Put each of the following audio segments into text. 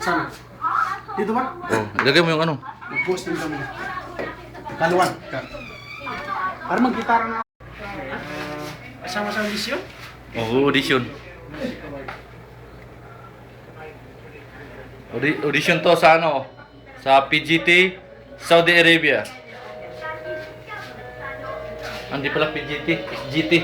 Sana. Dito ba? Oh, ilagay mo yung ano. Mag-post din kami. Kaluan. Para mag-gitara na. Kasama sa audition? Oh, audition. Audition to sa ano? Sa PGT, Saudi Arabia. Hindi pala PGT, GT.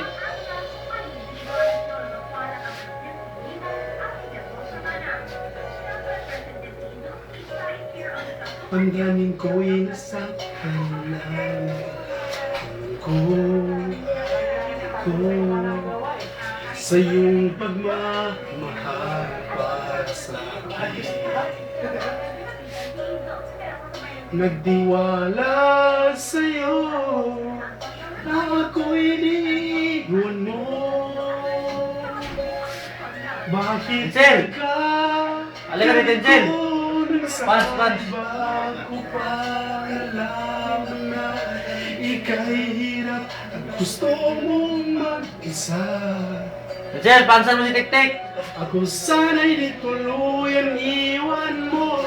Ang daming ko'y nasaktan lang ko sa iyong pagmamahal para sa akin. Nagdiwala sa'yo na ako'y iniwan mo. Bakit Tinsel! ka? Halika rin, Tinsel! Pans, pans! Bago pa nalaman na ika'y hirap at gusto mong mag-isa. Michelle, pansan mo si Tik-Tik! Ako sana'y di tuluyan iwan mo.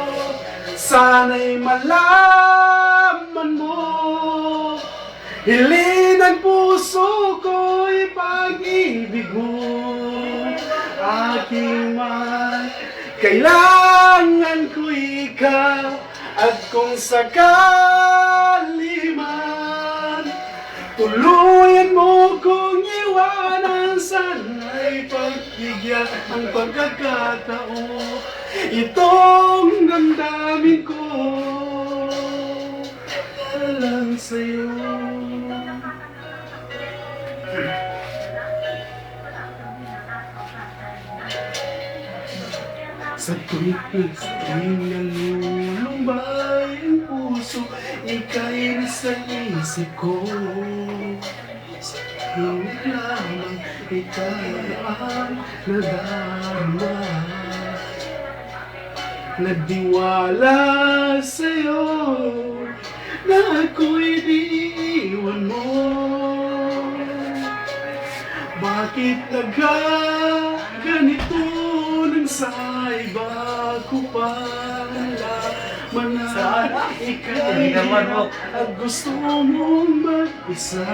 Sana'y malaman mo. Hilin ang puso ko'y pag-ibig mo. Aking mahal, kailangan ko ikaw. At kung sakali man tuluyan mo kong iwanan, sana'y pagbigyan ang pagkakataon. Itong damdamin ko lang sa'yo. Sa tuwing nalulumbay ang puso, ika'y nasa isip ko. Hindi lamang ikaw ang nadarama. Nagdiwala sa'yo na ako'y di iwan mo. Bakit ganito nang sa iba ko pala na ika'y at gusto mong mag-isa.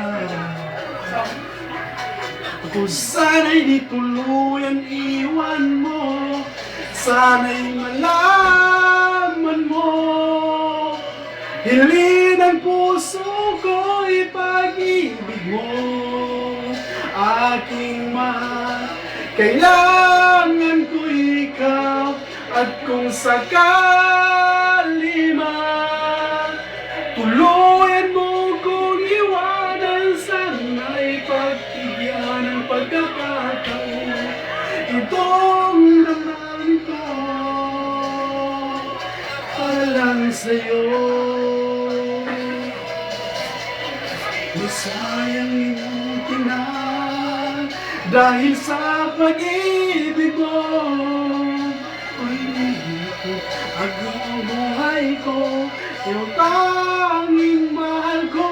Ako sana'y di tuluyan iwan mo. Sana'y malaman mo. Hilin ang puso ko'y pag-ibig mo. Aking mahal, kailangan ko ikaw. At kung sakali man tuluyan mo kong iwanan, sana'y pagbigyan ng pagkakataon. Itong damdamin ko para lang sa'yo. Masayang iyong tinang dahil sa pag-ibig mo. Ang buhay ko, iyong tanging mahal ko.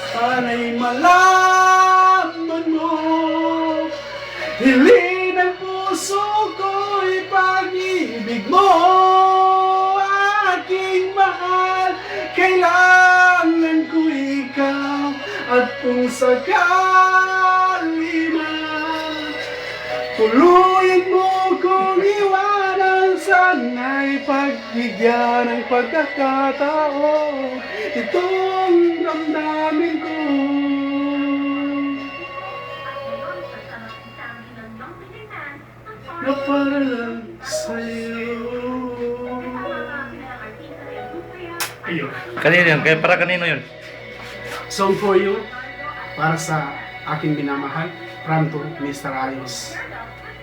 Sana'y malaman mo. Hilin ang puso ko'y pag-ibig mo. Aking mahal, kailangan ko ikaw. At kung sakali man tuluyan mo kong iwanan, sana'y pagbigyan ng pagkakataon. Itong damdamin ko na para lang sa'yo. Ayun. Kanino yun? Kaya para kanino yun? Song for you, para sa aking minamahal, from to Mr. Ayos.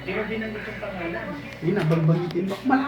Hindi mo binanggit yung pangalan. Hindi na, bagbagitin. Baka malaman.